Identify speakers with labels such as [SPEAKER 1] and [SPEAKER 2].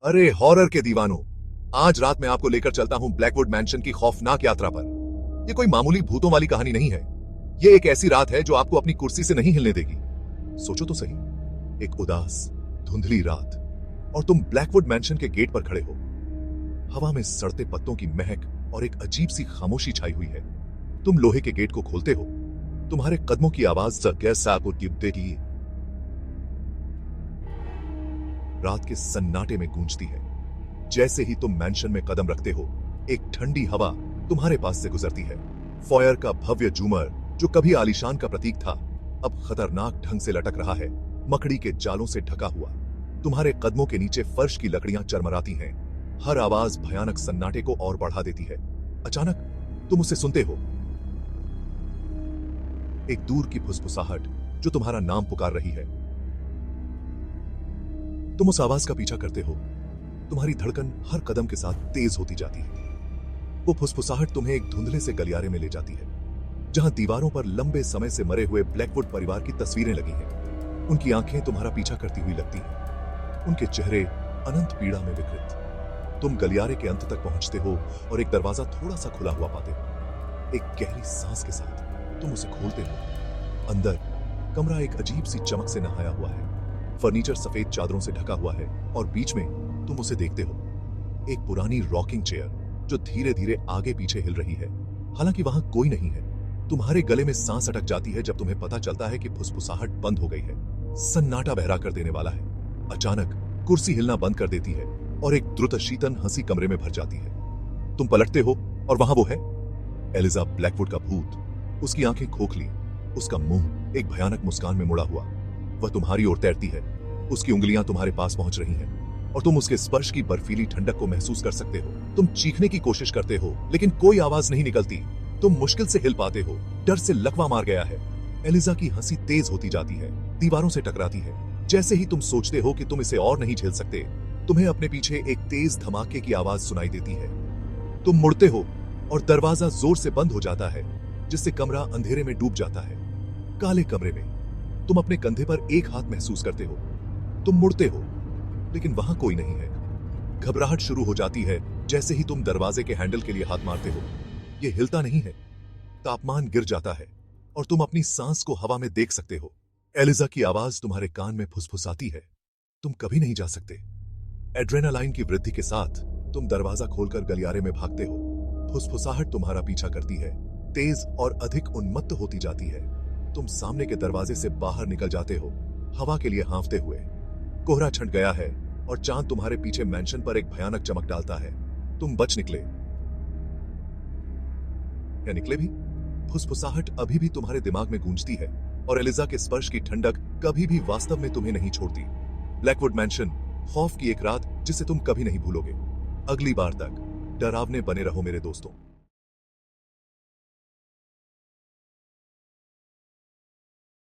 [SPEAKER 1] अरे हॉरर के दीवानों, आज रात मैं आपको लेकर चलता हूं ब्लैकवुड मैंशन की खौफनाक यात्रा पर। यह कोई मामूली भूतों वाली कहानी नहीं है। यह एक ऐसी रात है जो आपको अपनी कुर्सी से नहीं हिलने देगी। सोचो तो सही, एक उदास धुंधली रात और तुम ब्लैकवुड मैंशन के गेट पर खड़े हो। हवा में सड़ते पत्तों की महक और एक अजीब सी खामोशी छाई हुई है। तुम लोहे के गेट को खोलते हो। तुम्हारे कदमों की आवाज देगी रात के सन्नाटे में गूंजती है। जैसे ही तुम मैंशन में कदम रखते हो, एक ठंडी हवा तुम्हारे पास से गुजरती है। फॉयर का भव्य झूमर जो कभी आलीशान का प्रतीक था, अब खतरनाक ढंग से लटक रहा है, मकड़ी के जालों से ढका हुआ। तुम्हारे कदमों के नीचे फर्श की लकड़ियां चरमराती हैं। हर आवाज भयानक सन्नाटे को और बढ़ा देती है। अचानक तुम उसे सुनते हो, एक दूर की फुसफुसाहट जो तुम्हारा नाम पुकार रही है। तुम उस आवाज का पीछा करते हो। तुम्हारी धड़कन हर कदम के साथ तेज होती जाती है। वो फुसफुसाहट तुम्हें एक धुंधले से गलियारे में ले जाती है, जहां दीवारों पर लंबे समय से मरे हुए ब्लैकवुड परिवार की तस्वीरें लगी हैं। उनकी आंखें तुम्हारा पीछा करती हुई लगती हैं, उनके चेहरे अनंत पीड़ा में विकृत। तुम गलियारे के अंत तक पहुंचते हो और एक दरवाजा थोड़ा सा खुला हुआ पाते हो। एक गहरी सांस के साथ तुम उसे खोलते हो। अंदर कमरा एक अजीब सी चमक से नहाया हुआ है। फर्नीचर सफेद चादरों से ढका हुआ है और बीच में तुम उसे देखते हो, एक पुरानी रॉकिंग चेयर जो धीरे धीरे आगे पीछे हिल रही है। हालांकि वहां कोई नहीं है। तुम्हारे गले में सांस अटक जाती है जब तुम्हें पता चलता है कि फुसफुसाहट बंद हो गई है। सन्नाटा बहरा कर देने वाला है। अचानक कुर्सी हिलना बंद कर देती है और एक द्रुत शीतन हंसी कमरे में भर जाती है। तुम पलटते हो और वहां वो है, एलिजा ब्लैकवुड का भूत। उसकी आंखें खोखली, उसका मुंह एक भयानक मुस्कान में मुड़ा हुआ। वह तुम्हारी ओर तैरती है। उसकी उंगलियां तुम्हारे पास पहुंच रही हैं और तुम उसके स्पर्श की बर्फीली ठंडक को महसूस कर सकते हो। तुम चीखने की कोशिश करते हो, लेकिन कोई आवाज नहीं निकलती। तुम मुश्किल से हिल पाते हो। डर से लकवा मार गया है। एलिजा की हंसी तेज होती जाती है, दीवारों से टकराती है। जैसे ही तुम सोचते हो कि तुम इसे और नहीं झेल सकते, तुम्हें अपने पीछे एक तेज धमाके की आवाज सुनाई देती है। तुम मुड़ते हो और दरवाजा जोर से बंद हो जाता है, जिससे कमरा अंधेरे में डूब जाता है। काले कमरे में तुम अपने कंधे पर एक हाथ महसूस करते हो। तुम मुड़ते हो, लेकिन वहां कोई नहीं है। घबराहट शुरू हो जाती है जैसे ही तुम दरवाजे के हैंडल के लिए हाथ मारते हो। यह हिलता नहीं है। तापमान गिर जाता है और तुम अपनी सांस को हवा में देख सकते हो। एलिजा की आवाज तुम्हारे कान में फुसफुसाती है, तुम कभी नहीं जा सकते। एड्रेनालाइन की वृद्धि के साथ तुम दरवाजा खोलकर गलियारे में भागते हो। फुसफुसाहट तुम्हारा पीछा करती है, तेज और अधिक उन्मत्त होती जाती है। तुम सामने के दरवाजे से बाहर निकल जाते हो, हवा के लिए हाँफते हुए। कोहरा छंट गया है और चांद तुम्हारे पीछे मैंशन पर एक भयानक चमक डालता है। तुम बच निकले, या निकले भी? फुसफुसाहट अभी भी तुम्हारे दिमाग में गूंजती है और एलिजा के स्पर्श की ठंडक कभी भी वास्तव में तुम्हें नहीं छोड़ती। ब्लैकवुड मैंशन, खौफ की एक रात जिसे तुम कभी नहीं भूलोगे। अगली बार तक डरावने बने रहो मेरे दोस्तों।